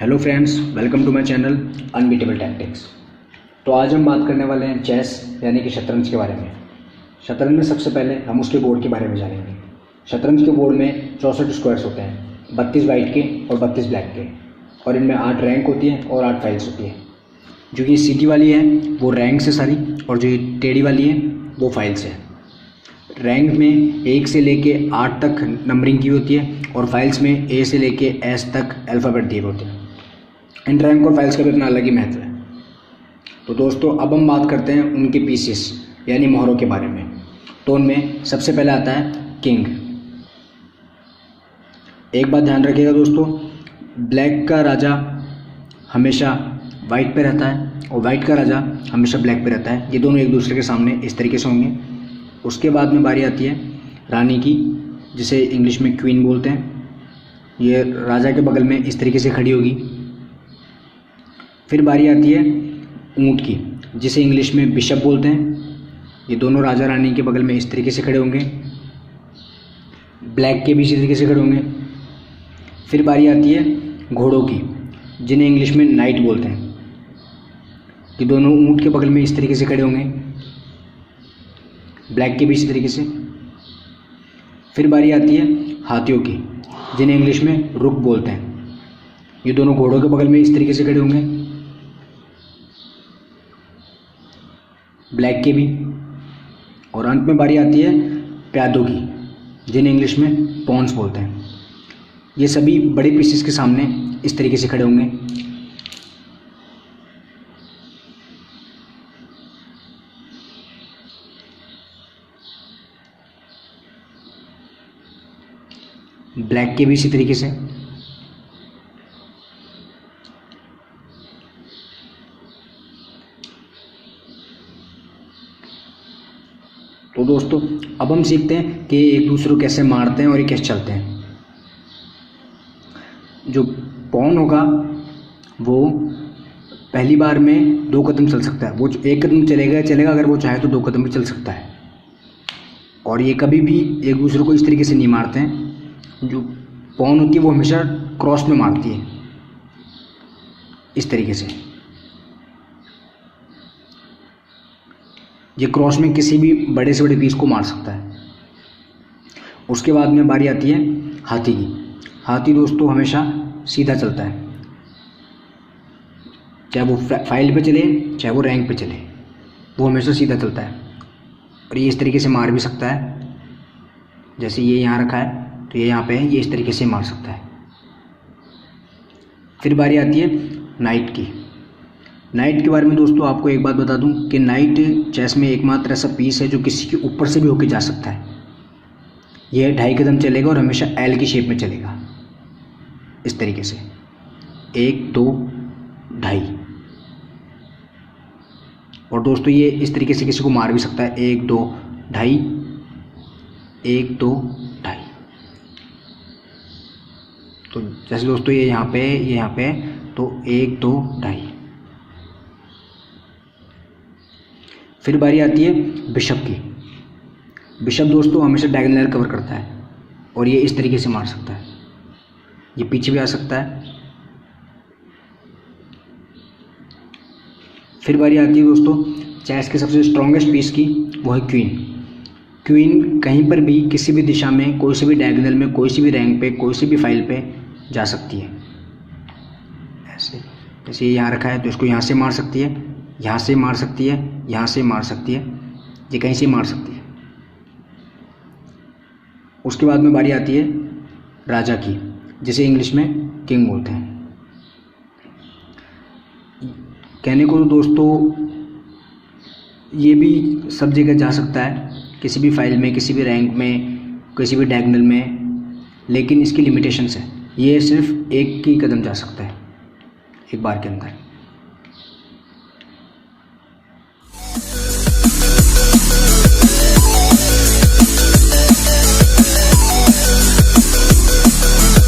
Hello friends, welcome to my channel unbeatable tactics. तो आज हम बात करने वाले हैं चेस यानी कि शतरंज के बारे में। शतरंज में सबसे पहले हम उसके बोर्ड के बारे में जानेंगे। शतरंज के बोर्ड में 64 स्क्वायर्स होते हैं, 32 वाइट के और 32 ब्लैक के, और इनमें 8 रैंक होती है और 8 फाइल्स होती है। जो ये सीटी वाली है वो रैंक से सारी, और जो ये टेढ़ी वाली है वो फाइल्स है। रैंक में 1 से लेके 8 तक नंबरिंग की होती है और फाइल्स में ए से लेके एस तक अल्फ़ाबेट दिए होते हैं। इन रैंक और फाइल्स का भी अपना अलग ही महत्व है। तो दोस्तों, अब हम बात करते हैं उनके पीसेस यानी मोहरों के बारे में। तो उनमें सबसे पहले आता है किंग। एक बात ध्यान रखिएगा दोस्तों, ब्लैक का राजा हमेशा वाइट पे रहता है और वाइट का राजा हमेशा ब्लैक पे रहता है। ये दोनों एक दूसरे के सामने इस तरीके से होंगे। उसके बाद में बारी आती है रानी की, जिसे इंग्लिश में क्वीन बोलते हैं। ये राजा के बगल में इस तरीके से खड़ी होगी। फिर बारी आती है ऊंट की, जिसे इंग्लिश में बिशप बोलते हैं। ये दोनों राजा रानी के बगल में इस तरीके से खड़े होंगे। ब्लैक के भी इसी तरीके से खड़े होंगे। फिर बारी आती है घोड़ों की, जिन्हें इंग्लिश में नाइट बोलते हैं। ये दोनों ऊंट के बगल में इस तरीके से खड़े होंगे, ब्लैक के भी इसी तरीके से। फिर बारी आती है हाथियों की, जिन्हें इंग्लिश में रुक बोलते हैं। ये दोनों घोड़ों के बगल में इस तरीके से खड़े होंगे, ब्लैक के भी। और अंत में बारी आती है प्यादों की, जिन्हें इंग्लिश में पॉन्स बोलते हैं। ये सभी बड़े पीसेस के सामने इस तरीके से खड़े होंगे। ब्लैक के भी इसी तरीके से। तो दोस्तों, अब हम सीखते हैं कि एक दूसरे को कैसे मारते हैं और ये कैसे चलते हैं। जो पॉन होगा वो पहली बार में 2 कदम चल सकता है। वो 1 कदम चलेगा, अगर वो चाहे तो 2 कदम भी चल सकता है। और ये कभी भी एक दूसरे को इस तरीके से नहीं मारते हैं। जो पॉन होती है वो हमेशा क्रॉस में मारती है, इस तरीके से। ये क्रॉस में किसी भी बड़े से बड़े पीस को मार सकता है। उसके बाद में बारी आती है हाथी की। हाथी दोस्तों हमेशा सीधा चलता है, चाहे वो फाइल पे चले चाहे वो रैंक पे चले, वो हमेशा सीधा चलता है। और ये इस तरीके से मार भी सकता है। जैसे ये यहाँ रखा है तो ये यहाँ पे है, ये इस तरीके से मार सकता है। फिर बारी आती है नाइट की। नाइट के बारे में दोस्तों आपको एक बात बता दूं कि नाइट चेस में एकमात्र ऐसा पीस है जो किसी के ऊपर से भी होकर जा सकता है। यह 2.5 कदम चलेगा और हमेशा एल की शेप में चलेगा, इस तरीके से 1 2 2.5। और दोस्तों ये इस तरीके से किसी को मार भी सकता है, 1 2 2.5 1 2 2.5। तो जैसे दोस्तों ये यहाँ पे ये यहाँ पे तो 1 2 2.5। फिर बारी आती है बिशप की। बिशप दोस्तों हमेशा डायगोनल कवर करता है और ये इस तरीके से मार सकता है। ये पीछे भी आ सकता है। फिर बारी आती है दोस्तों चेस के सबसे स्ट्रॉन्गेस्ट पीस की, वो है क्वीन। क्वीन कहीं पर भी किसी भी दिशा में, कोई से भी डायगोनल में, कोई सी भी रैंक पे, कोई सी भी फाइल पे जा सकती है। ऐसे जैसे यहाँ रखा है तो इसको यहाँ से मार सकती है, यहाँ से मार सकती है, यहाँ से मार सकती है, ये कहीं से मार सकती है। उसके बाद में बारी आती है राजा की, जिसे इंग्लिश में किंग बोलते हैं। कहने को तो दोस्तों ये भी सब जगह जा सकता है, किसी भी फाइल में, किसी भी रैंक में, किसी भी डायगोनल में, लेकिन इसकी लिमिटेशंस है। ये सिर्फ 1 ही कदम जा सकता है एक बार के अंदर।